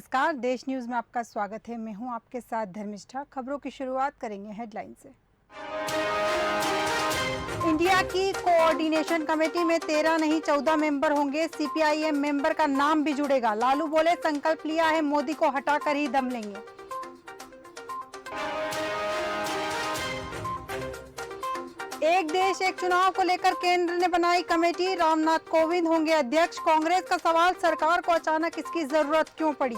नमस्कार, देश न्यूज में आपका स्वागत है। मैं हूं आपके साथ धर्मिष्ठा। खबरों की शुरुआत करेंगे हेडलाइन से। इंडिया की कोऑर्डिनेशन कमेटी में 13 नहीं 14 मेंबर होंगे। सीपीआईएम मेंबर का नाम भी जुड़ेगा। लालू बोले, संकल्प लिया है, मोदी को हटाकर ही दम लेंगे। एक देश एक चुनाव को लेकर केंद्र ने बनाई कमेटी। रामनाथ कोविंद होंगे अध्यक्ष। कांग्रेस का सवाल, सरकार को अचानक इसकी जरूरत क्यों पड़ी।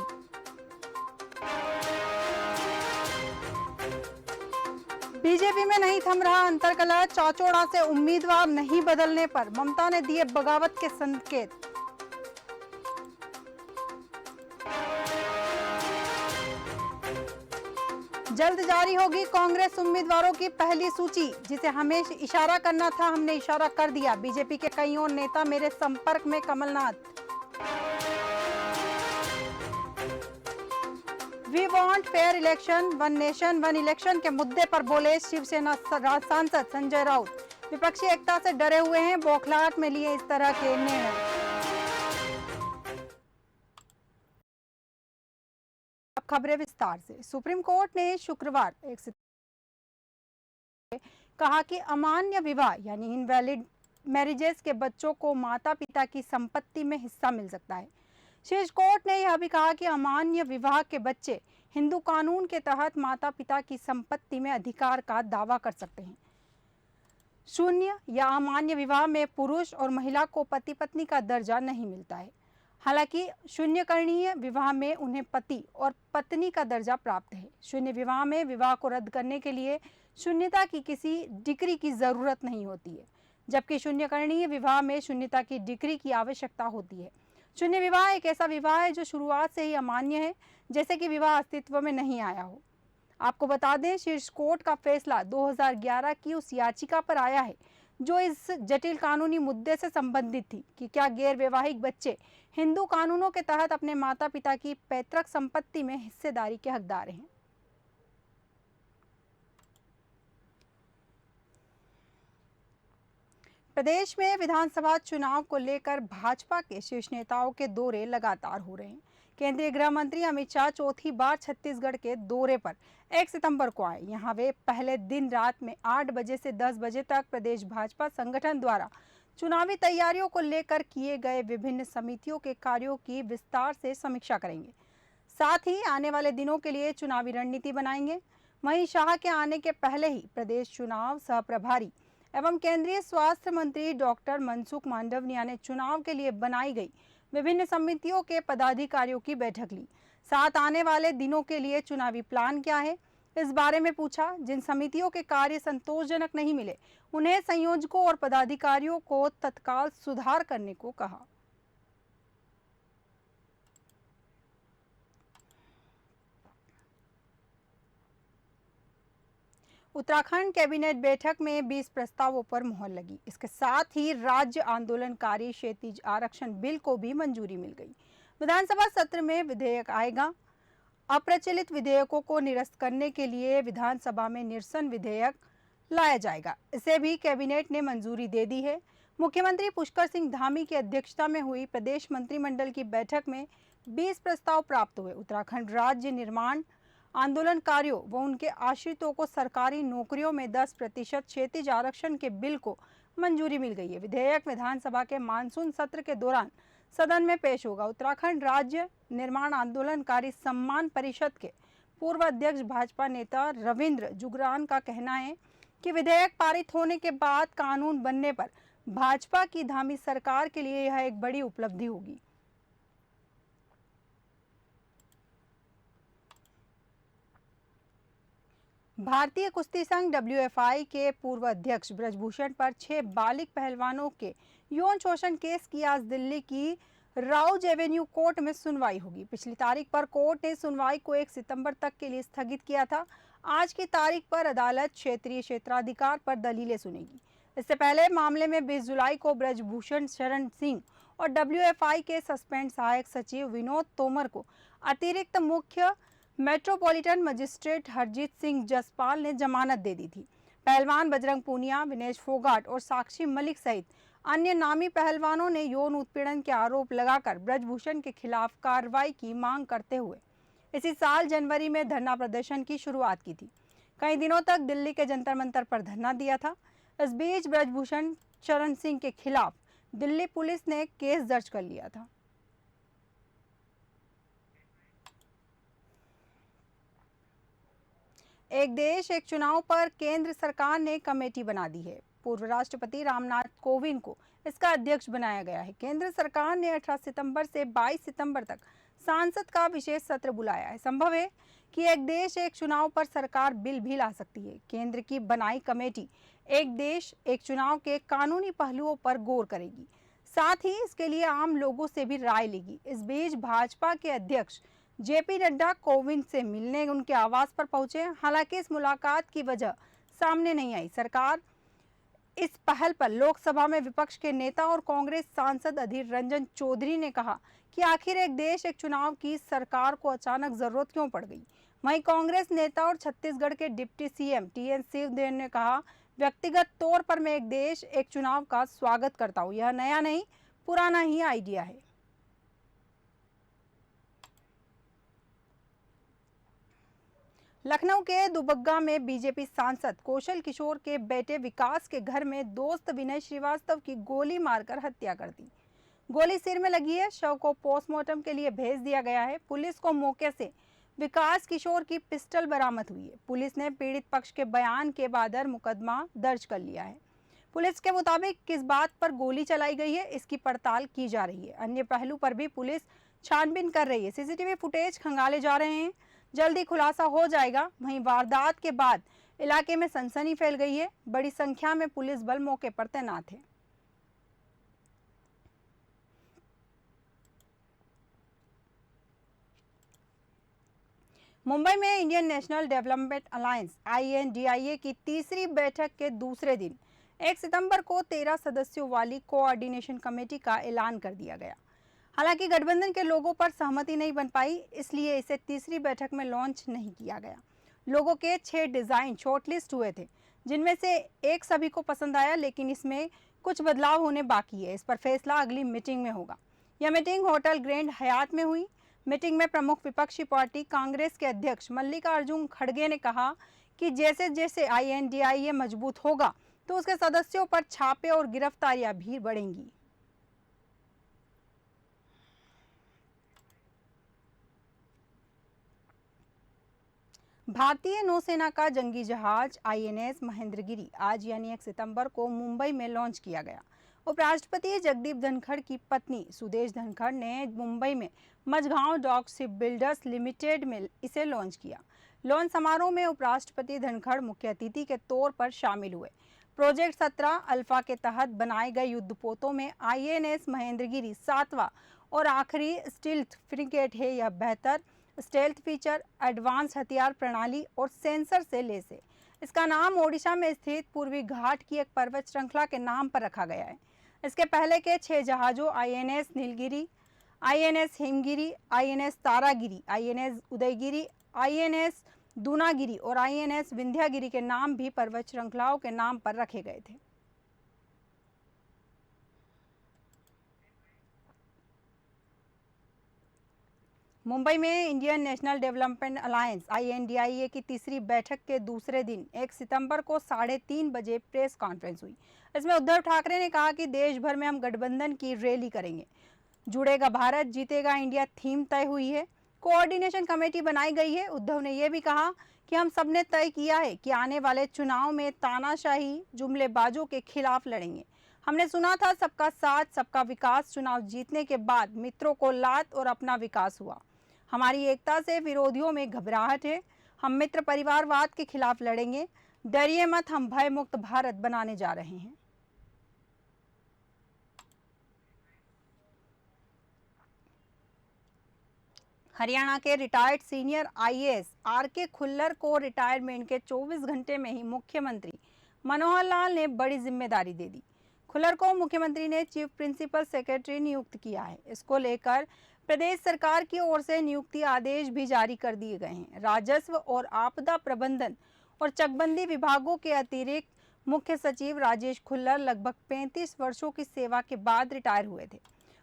बीजेपी में नहीं थम रहा अंतरकलह। चाचौड़ा से उम्मीदवार नहीं बदलने पर ममता ने दिए बगावत के संकेत। जल्द जारी होगी कांग्रेस उम्मीदवारों की पहली सूची। जिसे हमें इशारा करना था, हमने इशारा कर दिया। बीजेपी के कई और नेता मेरे संपर्क में। Kamal Nath. We want fair election, one nation one election के मुद्दे पर बोले शिवसेना सांसद संजय राउत। विपक्षी एकता से डरे हुए हैं, बौखलाहट में लिए इस तरह के निर्णय। अब खबरें विस्तार से। सुप्रीम कोर्ट ने शुक्रवार 1 सितंबर कहा कि अमान्य विवाह यानी इनवैलिड मैरिजेस के बच्चों को माता पिता की संपत्ति में हिस्सा मिल सकता है। शीर्ष कोर्ट ने यह भी कहा कि अमान्य विवाह के बच्चे हिंदू कानून के तहत माता पिता की संपत्ति में अधिकार का दावा कर सकते हैं। शून्य या अमान्य विवाह में पुरुष और महिला को पति पत्नी का दर्जा नहीं मिलता है। हालांकि शून्यकरणीय विवाह में उन्हें पति और पत्नी का दर्जा प्राप्त है। शून्य विवाह में विवाह को रद्द करने के लिए शून्यता की किसी डिग्री की जरूरत नहीं होती है, जबकि शून्यकरणीय विवाह में शून्यता की डिग्री की आवश्यकता होती है। शून्य विवाह एक ऐसा विवाह है जो शुरुआत से ही अमान्य है, जैसे कि विवाह अस्तित्व में नहीं आया हो। आपको बता दें, शीर्ष कोर्ट का फैसला 2011 की उस याचिका पर आया है जो इस जटिल कानूनी मुद्दे से संबंधित थी कि क्या गैर वैवाहिक बच्चे हिंदू कानूनों के तहत अपने माता पिता की पैतृक संपत्ति में हिस्सेदारी के हकदार हैं। प्रदेश में विधानसभा चुनाव को लेकर भाजपा के शीर्ष नेताओं के दौरे लगातार हो रहे हैं। केंद्रीय गृह मंत्री अमित शाह चौथी बार छत्तीसगढ़ के दौरे पर 1 सितंबर को आए। यहां वे पहले दिन रात में 8 बजे से 10 बजे तक प्रदेश भाजपा संगठन द्वारा चुनावी तैयारियों को लेकर किए गए विभिन्न समितियों के कार्यों की विस्तार से समीक्षा करेंगे। साथ ही आने वाले दिनों के लिए चुनावी रणनीति बनाएंगे। वहीं शाह के आने के पहले ही प्रदेश चुनाव सह प्रभारी एवं केंद्रीय स्वास्थ्य मंत्री डॉक्टर मनसुख मांडविया ने चुनाव के लिए बनाई गई विभिन्न समितियों के पदाधिकारियों की बैठक ली। साथ आने वाले दिनों के लिए चुनावी प्लान क्या है, इस बारे में पूछा। जिन समितियों के कार्य संतोषजनक नहीं मिले, उन्हें संयोजकों और पदाधिकारियों को तत्काल सुधार करने को कहा। उत्तराखंड कैबिनेट बैठक में 20 प्रस्तावों पर मुहर लगी। इसके साथ ही राज्य आंदोलनकारी क्षैतिज आरक्षण बिल को भी मंजूरी मिल गई। विधानसभा सत्र में विधेयक आएगा। अप्रचलित विधेयकों को निरस्त करने के लिए विधानसभा में निरसन विधेयक लाया जाएगा। इसे भी कैबिनेट ने मंजूरी दे दी है। मुख्यमंत्री पुष्कर सिंह धामी की अध्यक्षता में हुई प्रदेश मंत्रिमंडल की बैठक में 20 प्रस्ताव प्राप्त हुए। उत्तराखंड राज्य निर्माण आंदोलनकारियों व उनके आश्रितों को सरकारी नौकरियों में 10% क्षैतिज आरक्षण के बिल को मंजूरी मिल गई है। विधेयक विधानसभा के मानसून सत्र के दौरान सदन में पेश होगा। उत्तराखंड राज्य निर्माण आंदोलनकारी सम्मान परिषद के पूर्व अध्यक्ष भाजपा नेता रविंद्र जुगरान का कहना है कि विधेयक पारित होने के बाद कानून बनने पर भाजपा की धामी सरकार के लिए यह एक बड़ी उपलब्धि होगी। भारतीय कुश्ती संघ WFI के पूर्व अध्यक्ष ब्रजभूषण पर 6 बालिग पहलवानों के यौन शोषण केस की आज दिल्ली की राउज एवेन्यू कोर्ट में सुनवाई होगी। पिछली तारीख पर कोर्ट ने सुनवाई को 1 सितंबर तक के लिए स्थगित किया था। आज की तारीख पर अदालत क्षेत्रीय क्षेत्राधिकार पर दलीलें सुनेगी। इससे पहले मामले में 20 जुलाई को ब्रजभूषण शरण सिंह और WFI के सस्पेंड सहायक सचिव विनोद तोमर को अतिरिक्त मुख्य मेट्रोपॉलिटन मजिस्ट्रेट हरजीत सिंह जसपाल ने जमानत दे दी थी। पहलवान बजरंग पूनिया, विनेश फोगाट और साक्षी मलिक सहित अन्य नामी पहलवानों ने यौन उत्पीड़न के आरोप लगाकर ब्रजभूषण के खिलाफ कार्रवाई की मांग करते हुए इसी साल जनवरी में धरना प्रदर्शन की शुरुआत की थी। कई दिनों तक दिल्ली के जंतर मंतर पर धरना दिया था। इस बीच ब्रजभूषण शरण सिंह के खिलाफ दिल्ली पुलिस ने केस दर्ज कर लिया था। एक देश एक चुनाव पर केंद्र सरकार ने कमेटी बना दी है। पूर्व राष्ट्रपति रामनाथ कोविंद को इसका अध्यक्ष बनाया गया है। केंद्र सरकार ने 18 सितंबर से 22 सितंबर तक संसद का विशेष सत्र बुलाया है। संभव है कि एक देश एक चुनाव पर सरकार बिल भी ला सकती है। केंद्र की बनाई कमेटी एक देश एक चुनाव के कानूनी पहलुओं पर गौर करेगी, साथ ही इसके लिए आम लोगों से भी राय लेगी। इस बीच भाजपा के अध्यक्ष जेपी नड्डा कोविंद से मिलने उनके आवास पर पहुंचे। हालांकि इस मुलाकात की वजह सामने नहीं आई। सरकार इस पहल पर लोकसभा में विपक्ष के नेता और कांग्रेस सांसद अधीर रंजन चौधरी ने कहा कि आखिर एक देश एक चुनाव की सरकार को अचानक जरूरत क्यों पड़ गई। वहीं कांग्रेस नेता और छत्तीसगढ़ के डिप्टी सीएम टीएन सिंहदेव ने कहा, व्यक्तिगत तौर पर मैं एक देश एक चुनाव का स्वागत करता हूं। यह नया नहीं, पुराना ही आइडिया है। लखनऊ के दुबग्गा में बीजेपी सांसद कौशल किशोर के बेटे विकास के घर में दोस्त विनय श्रीवास्तव की गोली मारकर हत्या कर दी। गोली सिर में लगी है। शव को पोस्टमार्टम के लिए भेज दिया गया है। पुलिस को मौके से विकास किशोर की पिस्टल बरामद हुई है। पुलिस ने पीड़ित पक्ष के बयान के बाद मुकदमा दर्ज कर लिया है। पुलिस के मुताबिक किस बात पर गोली चलाई गई है, इसकी पड़ताल की जा रही है। अन्य पहलू पर भी पुलिस छानबीन कर रही है। सीसीटीवी फुटेज खंगाले जा रहे हैं, जल्दी खुलासा हो जाएगा। वहीं वारदात के बाद इलाके में सनसनी फैल गई है। बड़ी संख्या में पुलिस बल मौके पर तैनात है। मुंबई में Indian national development alliance INDIA की तीसरी बैठक के दूसरे दिन 1 सितंबर को 13 सदस्यों वाली कोऑर्डिनेशन कमेटी का ऐलान कर दिया गया। हालांकि गठबंधन के लोगों पर सहमति नहीं बन पाई, इसलिए इसे तीसरी बैठक में लॉन्च नहीं किया गया। लोगों के 6 डिजाइन शॉर्टलिस्ट हुए थे, जिनमें से एक सभी को पसंद आया, लेकिन इसमें कुछ बदलाव होने बाकी है। इस पर फैसला अगली मीटिंग में होगा। यह मीटिंग होटल ग्रैंड हयात में हुई। मीटिंग में प्रमुख विपक्षी पार्टी कांग्रेस के अध्यक्ष मल्लिकार्जुन खड़गे ने कहा कि जैसे जैसे INDIA मजबूत होगा तो उसके सदस्यों पर छापे और गिरफ्तारियां भी बढ़ेंगी। भारतीय नौसेना का जंगी जहाज INS महेंद्रगिरी आज यानी 1 सितंबर को मुंबई में लॉन्च किया गया। उपराष्ट्रपति जगदीप धनखड़ की पत्नी सुदेश धनखड़ ने मुंबई में Mazagon dock ship builders limited में इसे लॉन्च किया। लॉन्च समारोह में उपराष्ट्रपति धनखड़ मुख्य अतिथि के तौर पर शामिल हुए। प्रोजेक्ट 17 अल्फा के तहत बनाए गए युद्धपोतों में INS महेंद्रगिरी 7वां और आखिरी स्टील्थ फ्रिगेट है। यह बेहतर स्टेल्थ फीचर, एडवांस हथियार प्रणाली और सेंसर से लैस है। इसका नाम ओडिशा में स्थित पूर्वी घाट की एक पर्वत श्रृंखला के नाम पर रखा गया है। इसके पहले के 6 जहाजों INS Nilgiri, INS Himgiri, INS Taragiri, INS Udayagiri, INS Dunagiri और INS विंध्यागिरी के नाम भी पर्वत श्रृंखलाओं के नाम पर रखे गए थे। मुंबई में Indian national development alliance INDIA की तीसरी बैठक के दूसरे दिन 1 सितंबर को 3:30 बजे प्रेस कॉन्फ्रेंस हुई। इसमें उद्धव ठाकरे ने कहा कि देश भर में हम गठबंधन की रैली करेंगे। जुड़ेगा भारत, जीतेगा इंडिया थीम तय हुई है। कोऑर्डिनेशन कमेटी बनाई गई है। उद्धव ने यह भी कहा कि हम सबने तय किया है कि आने वाले चुनाव में तानाशाही जुमलेबाजों के खिलाफ लड़ेंगे। हमने सुना था सबका साथ सबका विकास। चुनाव जीतने के बाद मित्रों को लात और अपना विकास हुआ। हमारी एकता से विरोधियों में घबराहट है। हम मित्र परिवारवाद के खिलाफ लड़ेंगे। डरिए मत, हम भय मुक्त भारत बनाने जा रहे हैं। हरियाणा के retired senior IAS RK Khullar को रिटायरमेंट के 24 घंटे में ही मुख्यमंत्री मनोहर लाल ने बड़ी जिम्मेदारी दे दी। खुल्लर को मुख्यमंत्री ने चीफ प्रिंसिपल सेक्रेटरी नियुक्त किया है। इसको लेकर प्रदेश सरकार की ओर से नियुक्ति आदेश भी जारी कर दिए गए हैं। राजस्व और आपदा प्रबंधन और चकबंदी विभागों के अतिरिक्त मुख्य सचिव राजेश खुल्लर लगभग 35 वर्षों की सेवा के बाद रिटायर हुए थे।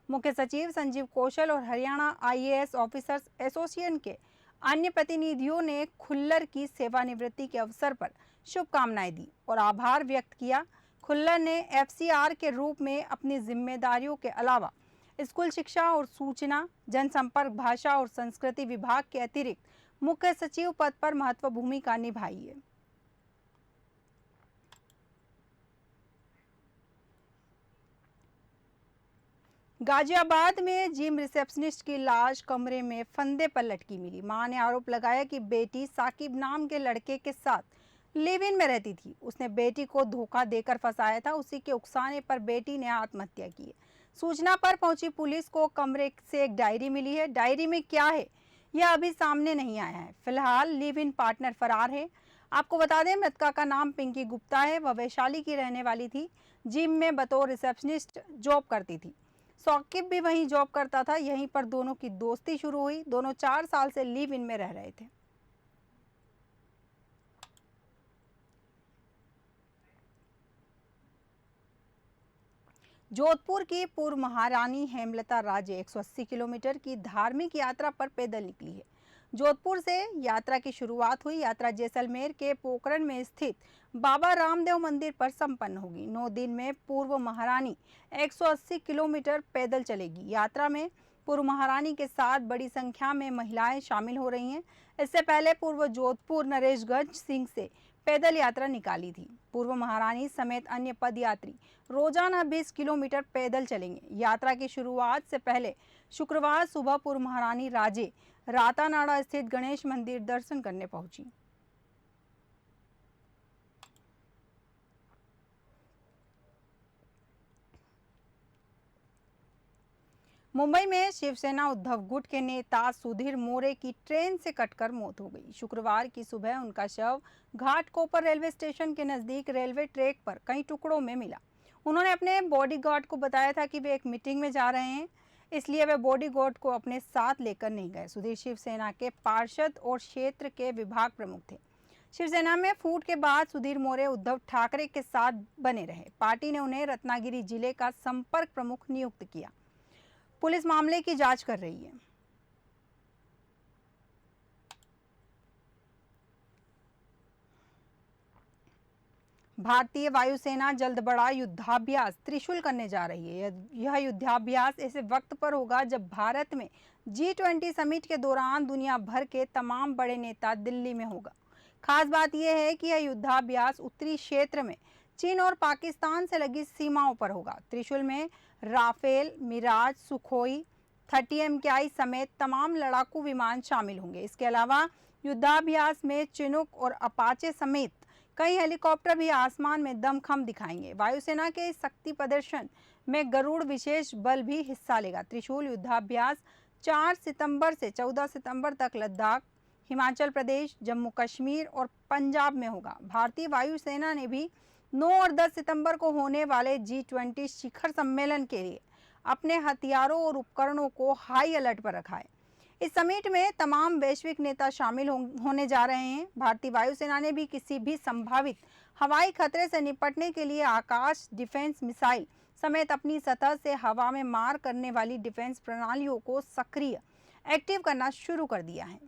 मुख्य सचिव संजीव कौशल और हरियाणा आईएएस ऑफिसर्स एसोसिएशन के अन्य प्रतिनिधियों ने खुल्लर की सेवानिवृत्ति के अवसर पर शुभकामनाएं दी और आभार व्यक्त किया। खुल्लर ने एफसीआर के रूप में अपनी जिम्मेदारियों के अलावा स्कूल शिक्षा और सूचना, जनसंपर्क, भाषा और संस्कृति विभाग के अतिरिक्त मुख्य सचिव पद पर महत्वपूर्ण भूमिका निभाई है। गाजियाबाद में जिम रिसेप्शनिस्ट की लाश कमरे में फंदे पर लटकी मिली। मां ने आरोप लगाया कि बेटी साकिब नाम के लड़के के साथ लिव इन में रहती थी। उसने बेटी को धोखा देकर फंसाया था। उसी के उकसाने पर बेटी ने आत्महत्या की है। सूचना पर पहुंची पुलिस को कमरे से एक डायरी मिली है। डायरी में क्या है यह अभी सामने नहीं आया है। फिलहाल लिव इन पार्टनर फरार है। आपको बता दें, मृतका का नाम पिंकी गुप्ता है। वह वैशाली की रहने वाली थी। जिम में बतौर रिसेप्शनिस्ट जॉब करती थी। साकिब भी वहीं जॉब करता था। यहीं पर दोनों की दोस्ती शुरू हुई। दोनों 4 साल से लिव इन में रह रहे थे। जोधपुर की पूर्व महारानी हेमलता राजे 180 किलोमीटर की धार्मिक यात्रा पर पैदल निकली है। जोधपुर से यात्रा की शुरुआत हुई। यात्रा जैसलमेर के पोखरण में स्थित बाबा रामदेव मंदिर पर संपन्न होगी। 9 दिन में पूर्व महारानी 180 किलोमीटर पैदल चलेगी। यात्रा में पूर्व महारानी के साथ बड़ी संख्या में महिलाएं शामिल हो रही हैं। इससे पहले पूर्व जोधपुर नरेशगंज सिंह से पैदल यात्रा निकाली थी। पूर्व महारानी समेत अन्य पदयात्री रोजाना 20 किलोमीटर पैदल चलेंगे। यात्रा की शुरुआत से पहले शुक्रवार सुबह पूर्व महारानी राजे रातानाड़ा स्थित गणेश मंदिर दर्शन करने पहुंची। मुंबई में शिवसेना उद्धव गुट के नेता सुधीर मोरे की ट्रेन से कटकर मौत हो गई। शुक्रवार की सुबह उनका शव घाटकोपर रेलवे स्टेशन के नजदीक रेलवे ट्रैक पर कई टुकड़ों में मिला। उन्होंने अपने बॉडीगार्ड को बताया था कि वे एक मीटिंग में जा रहे हैं, इसलिए वे बॉडीगार्ड को अपने साथ लेकर नहीं गए। सुधीर शिवसेना के पार्षद और क्षेत्र के विभाग प्रमुख थे। शिवसेना में फूट के बाद सुधीर मोरे उद्धव ठाकरे के साथ बने रहे। पार्टी ने उन्हें रत्नागिरी जिले का संपर्क प्रमुख नियुक्त किया। पुलिस मामले की जांच कर रही है। भारतीय वायुसेना जल्द बड़ा युद्धाभ्यास त्रिशूल करने जा रही है। यह युद्धाभ्यास ऐसे वक्त पर होगा जब भारत में G20 समिट के दौरान दुनिया भर के तमाम बड़े नेता दिल्ली में होगा। खास बात यह है कि यह युद्धाभ्यास उत्तरी क्षेत्र में चीन और पाकिस्तान से लगी सीमाओं पर होगा। त्रिशूल में राफेल, मिराज, सुखोई 30 MKI समेत तमाम लड़ाकू विमान शामिल होंगे। इसके अलावा युद्धाभ्यास में चिनूक और अपाचे समेत कई हेलीकॉप्टर भी आसमान में दमखम दिखाएंगे। वायुसेना के इस शक्ति प्रदर्शन में गरुड़ विशेष बल भी हिस्सा लेगा। त्रिशूल युद्धाभ्यास 4 सितंबर से 14 सितंबर तक लद्दाख, हिमाचल प्रदेश, जम्मू कश्मीर और पंजाब में होगा। भारतीय वायुसेना ने भी 9 और 10 सितंबर को होने वाले G20 शिखर सम्मेलन के लिए अपने हथियारों और उपकरणों को हाई अलर्ट पर रखा है। इस समिट में तमाम वैश्विक नेता शामिल होने जा रहे हैं। भारतीय वायुसेना ने भी किसी भी संभावित हवाई खतरे से निपटने के लिए आकाश डिफेंस मिसाइल समेत अपनी सतह से हवा में मार करने वाली डिफेंस प्रणालियों को सक्रिय एक्टिव करना शुरू कर दिया है।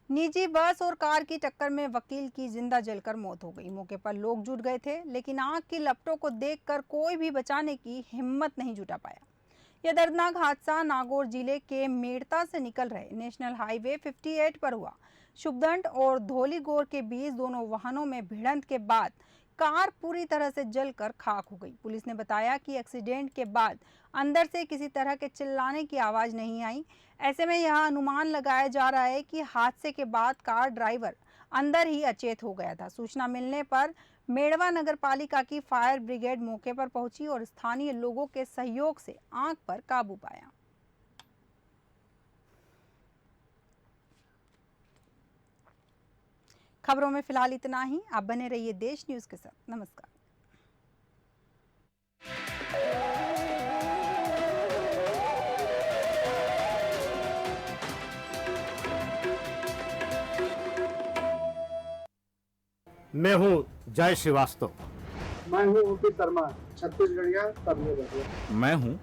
निजी बस और कार की टक्कर में वकील की जिंदा जलकर मौत हो गई। मौके पर लोग जुट गए थे, लेकिन आग की लपटों को देखकर कोई भी बचाने की हिम्मत नहीं जुटा पाया। यह दर्दनाक हादसा नागौर जिले के मेड़ता से निकल रहे नेशनल हाईवे 58 पर हुआ। शुभदंड और धौलीगौर के बीच दोनों वाहनों में भिड़ंत के बाद कार पूरी तरह से जलकर खाक हो गई। पुलिस ने बताया कि एक्सीडेंट के बाद अंदर से किसी तरह के चिल्लाने की आवाज नहीं आई। ऐसे में यह अनुमान लगाया जा रहा है कि हादसे के बाद कार ड्राइवर अंदर ही अचेत हो गया था। सूचना मिलने पर मेड़वा नगर पालिका की फायर ब्रिगेड मौके पर पहुंची और स्थानीय लोगों के सहयोग से आग पर काबू पाया। खबरों में फिलहाल इतना ही। आप बने रहिए देश न्यूज के साथ। नमस्कार। मैं हूँ जय श्रीवास्तव। मैं हूँ उपित शर्मा, छत्तीसगढ़िया तबले बजा। मैं हूँ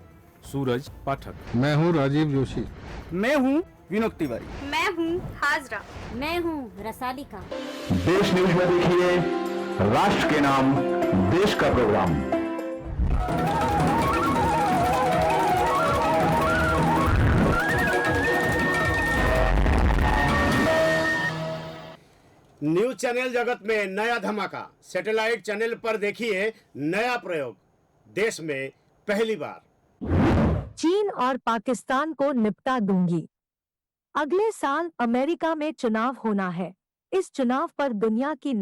सूरज पाठक। मैं हूँ राजीव जोशी। मैं हूँ विनोद तिवारी। मैं हूँ हाजरा। मैं हूँ रसालिका। देश न्यूज में देखिए राष्ट्र के नाम देश का प्रोग्राम। न्यूज चैनल जगत में नया धमाका। सैटेलाइट चैनल पर देखिए नया प्रयोग। देश में पहली बार। चीन और पाकिस्तान को निपटा दूंगी। अगले साल अमेरिका में चुनाव होना है। इस चुनाव पर दुनिया की